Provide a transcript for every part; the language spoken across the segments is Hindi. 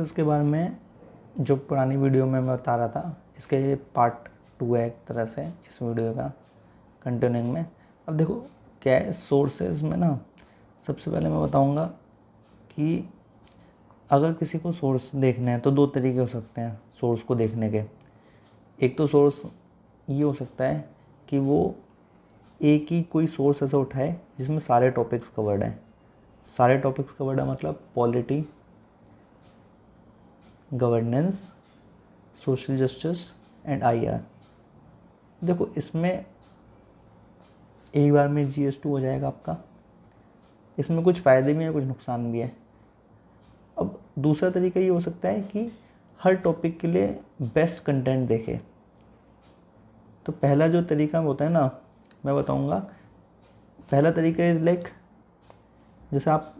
इसके बारे में जो पुरानी वीडियो में मैं बता रहा था, इसके ये पार्ट 2 है एक तरह से इस वीडियो का कंटिन्यूइंग में। अब देखो क्या है, सोर्सेज में ना सबसे पहले मैं बताऊंगा कि अगर किसी को सोर्स देखना है तो 2 तरीके हो सकते हैं सोर्स को देखने के। एक तो सोर्स ये हो सकता है कि वो एक ही कोई सोर्स ऐसा उठाए जिसमें सारे टॉपिक्स कवर्ड हैं। सारे टॉपिक्स कवर्ड है मतलब polity, governance, social justice and IR. देखो इसमें एक बार में GS2 हो जाएगा आपका। इसमें कुछ फ़ायदे भी हैं, कुछ नुकसान भी है। अब दूसरा तरीका ये हो सकता है कि हर टॉपिक के लिए बेस्ट कंटेंट देखे। तो पहला जो तरीका होता है ना, मैं बताऊंगा। पहला तरीका इज़ लाइक, जैसे आप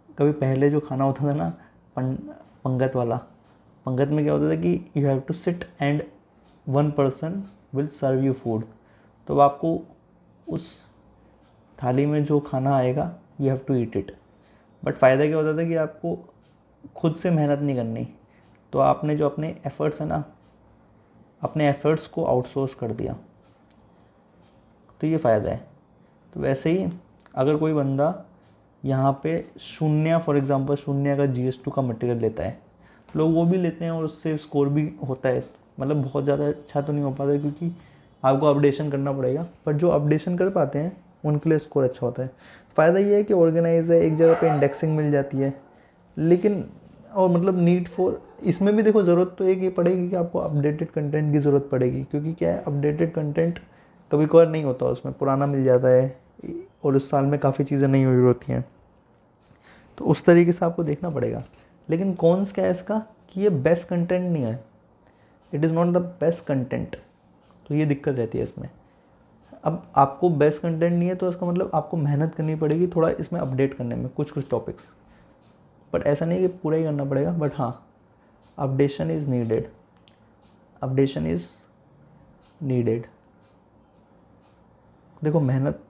कभी पहले जो खाना होता था ना पंगत वाला, पंगत में क्या होता था कि you have to sit and one person will serve you food. तो अब आपको उस थाली में जो खाना आएगा you have to eat it. But फ़ायदा क्या होता था कि आपको खुद से मेहनत नहीं करनी। तो आपने जो अपने एफ़र्ट्स है ना, अपने एफ़र्ट्स को आउटसोर्स कर दिया, तो ये फ़ायदा है। तो वैसे ही अगर कोई बंदा यहाँ पे शून्य, फॉर एग्जांपल शून्य का GS2 का मटेरियल लेता है, लोग वो भी लेते हैं और उससे स्कोर भी होता है। मतलब बहुत ज़्यादा अच्छा तो नहीं हो पाता क्योंकि आपको अपडेशन करना पड़ेगा, पर जो अपडेशन कर पाते हैं उनके लिए स्कोर अच्छा होता है। फ़ायदा ये है कि ऑर्गेनाइज है, एक जगह पे इंडेक्सिंग मिल जाती है। लेकिन और मतलब नीड फॉर, इसमें भी देखो ज़रूरत तो एक ये पड़ेगी कि आपको अपडेटेड कंटेंट की ज़रूरत पड़ेगी, क्योंकि क्या है, अपडेटेड कंटेंट कभी कभार नहीं होता, उसमें पुराना मिल जाता है और उस साल में काफ़ी चीज़ें नहीं हुई होती हैं। तो उस तरीके से आपको देखना पड़ेगा। लेकिन कॉन्स क्या है इसका कि ये बेस्ट कंटेंट नहीं है, it is not the best content. तो ये दिक्कत रहती है इसमें। अब आपको बेस्ट कंटेंट नहीं है तो इसका मतलब आपको मेहनत करनी पड़ेगी थोड़ा इसमें अपडेट करने में कुछ कुछ टॉपिक्स। बट ऐसा नहीं कि पूरा ही करना पड़ेगा, बट हाँ, updation is needed, updation is needed. देखो मेहनत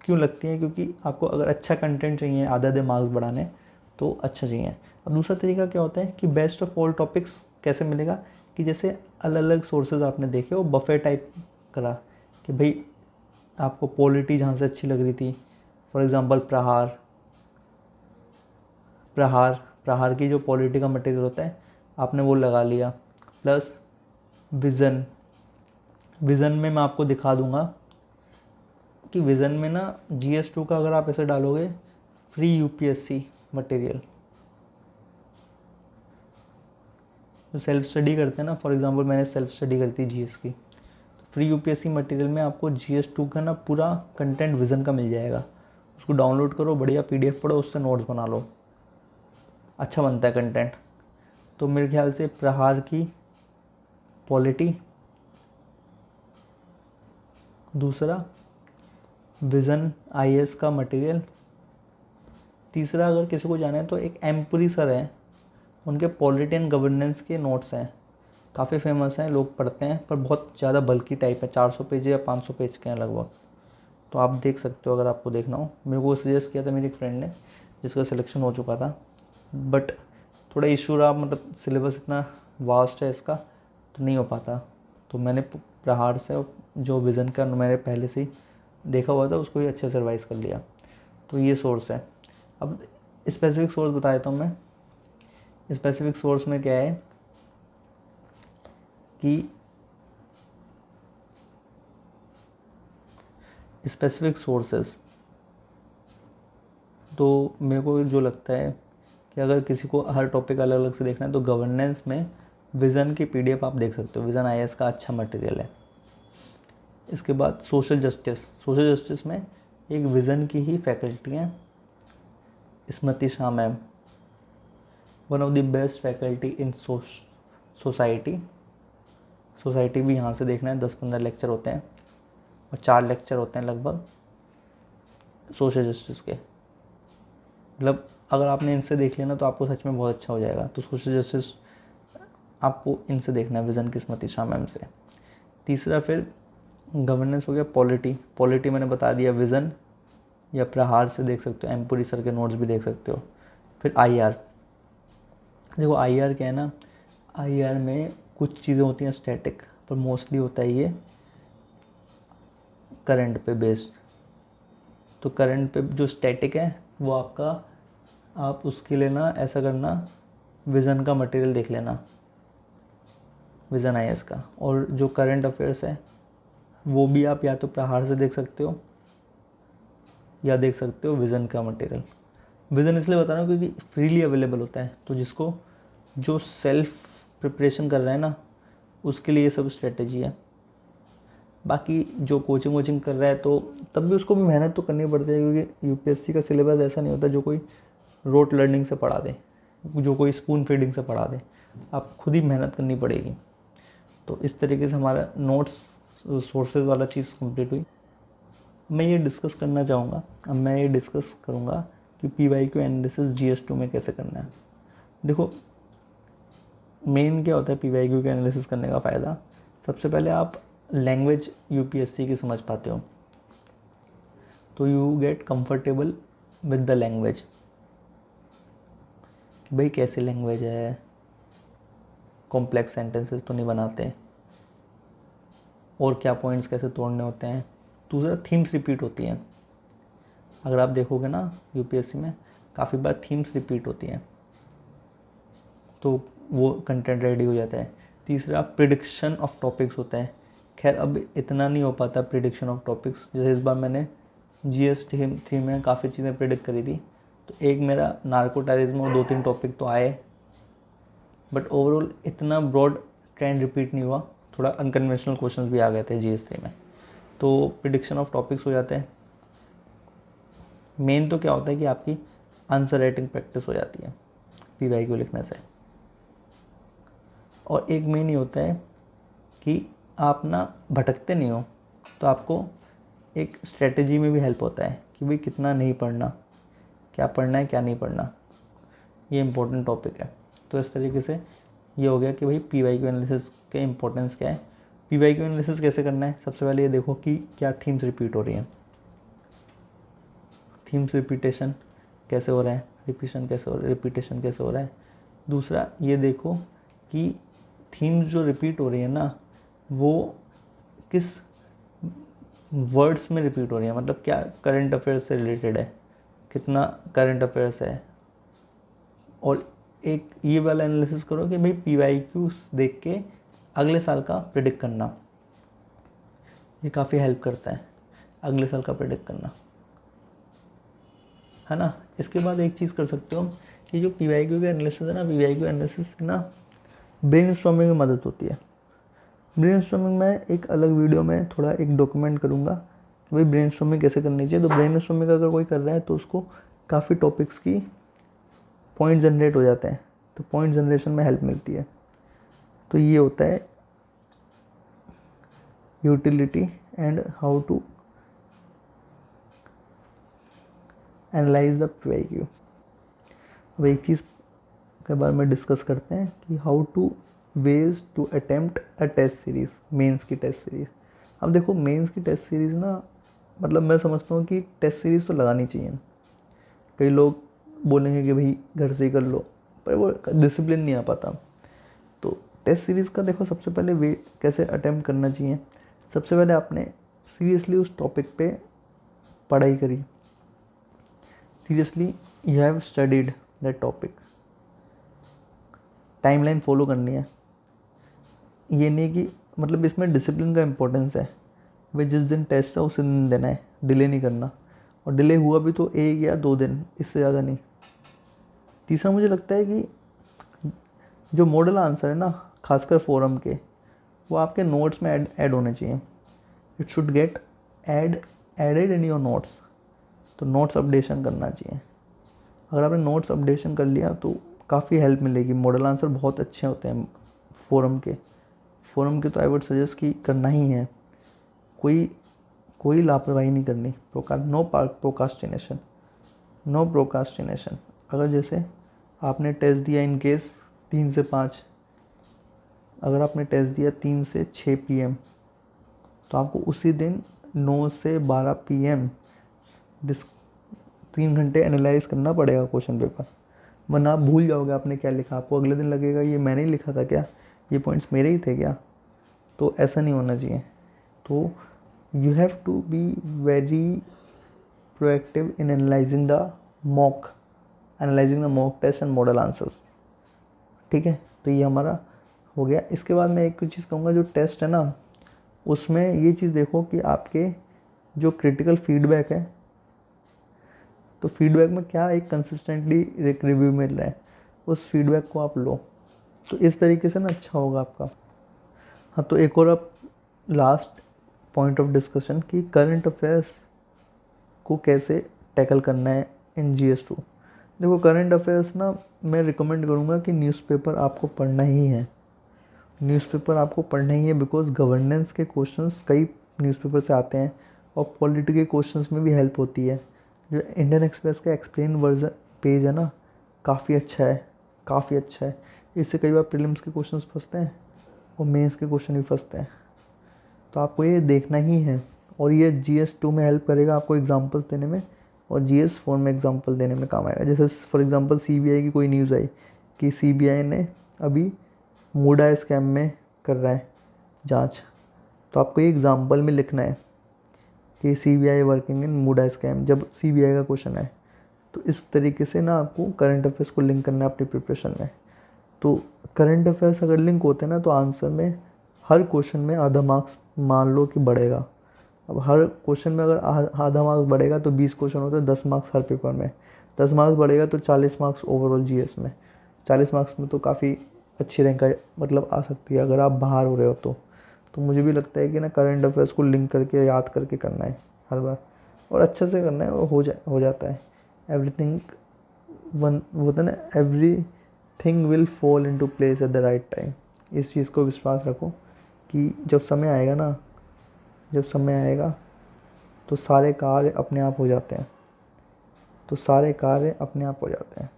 क्यों लगती है, क्योंकि आपको अगर अच्छा कंटेंट चाहिए, आधे मार्क्स बढ़ाने, तो अच्छा चाहिए। अब दूसरा तरीका क्या होता है कि बेस्ट ऑफ ऑल टॉपिक्स कैसे मिलेगा, कि जैसे अलग अलग सोर्सेज आपने देखे वो बफे टाइप करा, कि भाई आपको पॉलिटी जहाँ से अच्छी लग रही थी, फॉर एग्जांपल प्रहार, प्रहार प्रहार की जो पॉलिटी का मटेरियल होता है आपने वो लगा लिया। प्लस विज़न, विज़न में मैं आपको दिखा दूंगा कि विज़न में ना GS2 का अगर आप ऐसे डालोगे फ्री UPSC मटेरियल, जो सेल्फ स्टडी करते हैं ना, फॉर एग्जांपल मैंने सेल्फ स्टडी करती है GS की, तो फ्री UPSC मटेरियल में आपको GS2 का ना पूरा कंटेंट विज़न का मिल जाएगा। उसको डाउनलोड करो, बढ़िया PDF पढ़ो, उससे नोट्स बना लो, अच्छा बनता है कंटेंट। तो मेरे ख्याल से प्रहार की पॉलिटी, दूसरा विज़न IAS का मटेरियल, तीसरा अगर किसी को जाना है तो एक एम्पुरी सर हैं, उनके पॉलिटी एंड गवर्नेंस के नोट्स हैं, काफ़ी फेमस हैं, लोग पढ़ते हैं, पर बहुत ज़्यादा बल्कि टाइप है, 400 पेज या 500 पेज के हैं लगभग। तो आप देख सकते हो अगर आपको देखना हो। मेरे को सजेस्ट किया था मेरी एक फ्रेंड ने जिसका सिलेक्शन हो चुका था, बट थोड़ा इशू रहा, मतलब सिलेबस इतना वास्ट है इसका तो नहीं हो पाता। तो मैंने प्रहार से जो विज़न का मैंने पहले से ही देखा हुआ था उसको ही अच्छे से रिवाइज कर लिया। तो ये सोर्स है। अब स्पेसिफिक सोर्स बता देता हूँ मैं। स्पेसिफिक सोर्स में क्या है कि स्पेसिफिक सोर्सेस, तो मेरे को जो लगता है कि अगर किसी को हर टॉपिक अलग अलग से देखना है तो गवर्नेंस में विज़न की PDF आप देख सकते हो, विज़न IAS का अच्छा मटेरियल है। इसके बाद सोशल जस्टिस, सोशल जस्टिस में एक विज़न की ही फैकल्टी हैं, Smriti Shah ma'am, one of the best faculty in society. Society भी यहाँ से देखना है, 10-15 लेक्चर होते हैं और 4 लेक्चर होते हैं लगभग सोशल जस्टिस के। मतलब अगर आपने इनसे देख लिया ना तो आपको सच में बहुत अच्छा हो जाएगा। तो सोशल जस्टिस आपको इनसे देखना है, विज़न की स्मृति शाह मैम से। तीसरा फिर गवर्नेंस हो गया, पॉलिटी, पॉलिटी मैंने बता दिया, विज़न या प्रहार से देख सकते हो, एम्पुरी सर के नोट्स भी देख सकते हो। फिर IR, देखो IR क्या है ना, IR में कुछ चीज़ें होती हैं स्टैटिक, पर मोस्टली होता है ये करंट पे बेस्ड। तो करंट पे जो स्टैटिक है वो आपका, आप उसके लिए ना ऐसा करना, विज़न का मटेरियल देख लेना, विज़न IS का। और जो करंट अफेयर्स है वो भी आप या तो प्रहार से देख सकते हो या देख सकते हो विज़न का मटेरियल। विज़न इसलिए बता रहा हूँ क्योंकि फ्रीली अवेलेबल होता है, तो जिसको जो सेल्फ प्रिपरेशन कर रहा है ना उसके लिए ये सब स्ट्रेटजी है। बाकी जो कोचिंग वोचिंग कर रहा है तो तब भी उसको भी मेहनत तो करनी पड़ती है, क्योंकि यूपीएससी का सिलेबस ऐसा नहीं होता जो कोई रोट लर्निंग से पढ़ा दे, जो कोई स्पून फीडिंग से पढ़ा दे। आप खुद ही मेहनत करनी पड़ेगी। तो इस तरीके से हमारा नोट्स सोर्सेज वाला चीज़ कंप्लीट हुई। मैं ये डिस्कस करना चाहूँगा, अब मैं ये डिस्कस करूँगा कि PYQ एनालिसिस GS2 में कैसे करना है। देखो मेन क्या होता है PYQ के एनालिसिस करने का फ़ायदा। सबसे पहले आप लैंग्वेज यूपीएससी की समझ पाते हो, तो you get comfortable with the language कि भाई कैसी लैंग्वेज है, कॉम्प्लेक्स सेंटेंसेस तो नहीं बनाते, और क्या पॉइंट्स कैसे तोड़ने होते हैं। दूसरा थीम्स रिपीट होती हैं। अगर आप देखोगे ना यूपीएससी में काफ़ी बार थीम्स रिपीट होती हैं, तो वो कंटेंट रेडी हो जाता है। तीसरा प्रिडिक्शन ऑफ टॉपिक्स होता है। खैर अब इतना नहीं हो पाता प्रिडिक्शन ऑफ टॉपिक्स, जैसे इस बार मैंने GS थीम में काफ़ी चीज़ें प्रिडिक्ट करी थी, तो एक मेरा नार्को टेररिज्म और 2-3 टॉपिक तो आए, बट ओवरऑल इतना ब्रॉड ट्रेंड रिपीट नहीं हुआ। थोड़ा अनकन्वेंशनल क्वेश्चंस भी आ गए थे GS थीम में, तो प्रिडिक्शन ऑफ टॉपिक्स हो जाते हैं। मेन तो क्या होता है कि आपकी आंसर राइटिंग प्रैक्टिस हो जाती है PYQ लिखने से। और एक मेन ये होता है कि आप ना भटकते नहीं हो, तो आपको एक स्ट्रेटजी में भी हेल्प होता है कि भाई कितना नहीं पढ़ना, क्या पढ़ना है क्या नहीं पढ़ना, ये इम्पोर्टेंट टॉपिक है। तो इस तरीके से ये हो गया कि भाई PYQ एनालिसिस के इम्पोर्टेंस क्या है। PYQ एनालिसिस कैसे करना है, सबसे पहले ये देखो कि क्या थीम्स रिपीट हो रही हैं, थीम्स रिपीटेशन कैसे हो रहा है, रिपीटेशन कैसे हो रहा है। दूसरा ये देखो कि थीम्स जो रिपीट हो रही है ना वो किस वर्ड्स में रिपीट हो रही है, मतलब क्या करंट अफेयर्स से रिलेटेड है, कितना करंट अफेयर्स है। और एक ये वाला एनालिसिस करो कि भाई PYQ देख के अगले साल का प्रिडिक्ट करना, ये काफ़ी हेल्प करता है अगले साल का प्रिडिक्ट करना, है ना। इसके बाद एक चीज़ कर सकते हो कि जो PYQ का एनालिसिस है ना, PYQ एनालिसिस ना ब्रेनस्टॉर्मिंग में मदद होती है। ब्रेनस्टॉर्मिंग में एक अलग वीडियो में थोड़ा एक डॉक्यूमेंट करूँगा कि भाई ब्रेनस्टॉर्मिंग कैसे करनी चाहिए। तो ब्रेनस्टॉर्मिंग अगर कोई कर रहा है तो उसको काफ़ी टॉपिक्स की पॉइंट जनरेट हो जाते हैं, तो पॉइंट जनरेशन में हेल्प मिलती है। तो ये होता है utility and how to analyse the PYQ। अब एक चीज़ के बारे में डिस्कस करते हैं कि how to ways to attempt a test series, mains की टेस्ट सीरीज़। अब देखो मेंस की टेस्ट सीरीज़ ना, मतलब मैं समझता हूँ कि टेस्ट सीरीज़ तो लगानी चाहिए। कई लोग बोलेंगे कि भाई घर से ही कर लो, पर वो डिसिप्लिन नहीं आ पाता। तो टेस्ट सीरीज़ का देखो सबसे पहले वे कैसे अटेम्प्ट करना चाहिए। सबसे पहले आपने सीरियसली उस टॉपिक पे पढ़ाई करी, seriously you have studied that topic, timeline follow करनी है। ये नहीं कि मतलब इसमें डिसिप्लिन का इम्पोर्टेंस है, भाई जिस दिन टेस्ट है उसी दिन देना है, डिले नहीं करना। और डिले हुआ भी तो 1 या 2 दिन, इससे ज़्यादा नहीं। तीसरा मुझे लगता है कि जो मॉडल आंसर है ना, खासकर फोरम के, वो आपके नोट्स में ऐड होने चाहिए। It should get added in your notes. तो नोट्स अपडेशन करना चाहिए। अगर आपने नोट्स अपडेशन कर लिया तो काफ़ी हेल्प मिलेगी। मॉडल आंसर बहुत अच्छे होते हैं फोरम के तो आई वुड सजेस्ट कि करना ही है। कोई लापरवाही नहीं करनी। No procrastination. अगर जैसे आपने टेस्ट दिया इन केस 3 से 5, अगर आपने टेस्ट दिया 3 से 6 PM, तो आपको उसी दिन 9 से 12 PM 3 घंटे एनालाइज करना पड़ेगा क्वेश्चन पेपर। वरना आप भूल जाओगे आपने क्या लिखा, आपको अगले दिन लगेगा ये मैंने ही लिखा था क्या, ये पॉइंट्स मेरे ही थे क्या। तो ऐसा नहीं होना चाहिए। तो you have to be very proactive in analysing the mock test and model answers. ठीक है, तो ये हमारा हो गया। इसके बाद मैं एक चीज़ कहूँगा, जो टेस्ट है ना उसमें ये चीज़ देखो कि आपके जो क्रिटिकल फीडबैक है, तो फीडबैक में क्या एक कंसिस्टेंटली एक रिव्यू मिल रहा है, उस फीडबैक को आप लो। तो इस तरीके से ना अच्छा होगा आपका। हाँ, तो एक और आप लास्ट पॉइंट ऑफ डिस्कशन कि करंट अफेयर्स को कैसे टैकल करना है इन GS2। देखो करंट अफेयर्स ना मैं रिकमेंड करूँगा कि न्यूज़पेपर आपको पढ़ना ही है, न्यूज़पेपर आपको पढ़ना ही है, बिकॉज गवर्नेंस के क्वेश्चंस कई न्यूज़पेपर से आते हैं और पॉलिटी के क्वेश्चंस में भी हेल्प होती है। जो इंडियन एक्सप्रेस का एक्सप्लेन वर्जन पेज है ना, काफ़ी अच्छा है, काफ़ी अच्छा है। इससे कई बार प्रीलिम्स के क्वेश्चंस फंसते हैं और मेंस के क्वेश्चन भी फंसते हैं, तो आपको ये देखना ही है। और ये GS2 में हेल्प करेगा आपको एग्जांपल्स देने में, और GS4 में एग्जांपल देने में काम आएगा। जैसे फॉर एग्जांपल CBI की कोई न्यूज़ आई कि CBI ने अभी मूडा स्कैम में कर रहा है जांच, तो आपको ये एग्जांपल में लिखना है कि CBI वर्किंग इन मूडा स्कैम, जब CBI का क्वेश्चन है। तो इस तरीके से ना आपको करंट अफेयर्स को लिंक करना है अपनी प्रिपरेशन में। तो करंट अफेयर्स अगर लिंक होते हैं ना, तो आंसर में हर क्वेश्चन में आधा मार्क्स मान लो कि बढ़ेगा। अब हर क्वेश्चन में अगर आधा मार्क्स बढ़ेगा तो 20 क्वेश्चन होते हैं, 10 मार्क्स हर पेपर में, 10 मार्क्स बढ़ेगा तो 40 मार्क्स ओवरऑल GS में। 40 मार्क्स में तो काफ़ी अच्छी रैंक मतलब आ सकती है अगर आप बाहर हो रहे हो तो मुझे भी लगता है कि ना करंट अफेयर्स को लिंक करके याद करके करना है हर बार, और अच्छे से करना है, और हो जाता है। एवरीथिंग वन होता है ना, everything will fall into place at the right time. इस चीज़ को विश्वास रखो कि जब समय आएगा ना, जब समय आएगा तो सारे कार्य अपने आप हो जाते हैं, तो सारे कार्य अपने आप हो जाते हैं।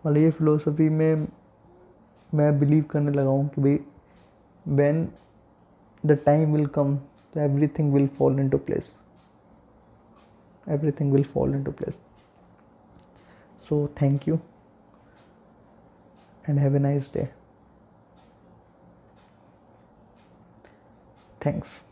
मतलब ये फ़िलोसफी में मैं बिलीव करने लगा हूँ कि भाई when the time will come तो everything will fall into place, everything will fall into place. So thank you and have a nice day. Thanks.